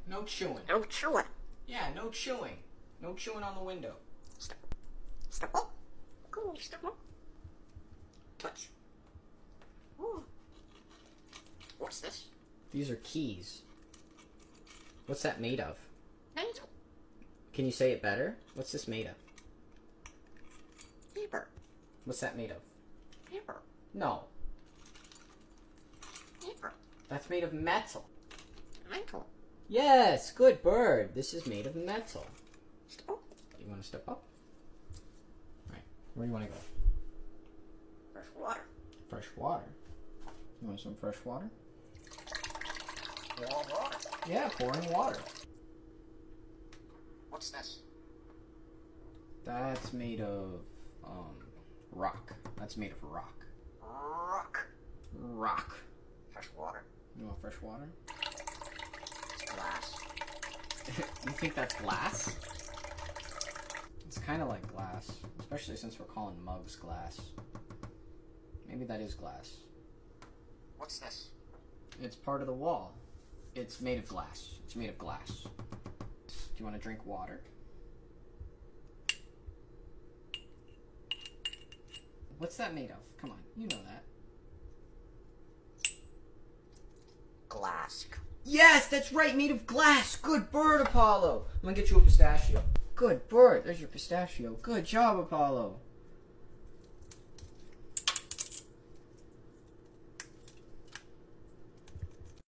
No chewing. No chewing. Yeah, no chewing. No chewing on the window. Step up. Go, step up. Touch. Ooh. What's this? These are keys. What's that made of? Angel. Can you say it better? What's this made of? Paper. What's that made of? Paper. No. Paper. That's made of metal. Metal. Yes, good bird. This is made of metal. Step up. You want to step up? Alright, where do you want to go? Fresh water. Fresh water. You want some fresh water? Warm water. Yeah, pouring water. What's this? That's made of, rock. That's made of rock. Rock. Rock. Fresh water. You want fresh water? Glass. You think that's glass? It's kind of like glass, especially since we're calling mugs glass. Maybe that is glass. What's this? It's part of the wall. It's made of glass. It's made of glass. Do you want to drink water? What's that made of? Come on, you know that. Glass. Yes, that's right, made of glass. Good bird, Apollo. I'm gonna get you a pistachio. Good bird. There's your pistachio. Good job, Apollo.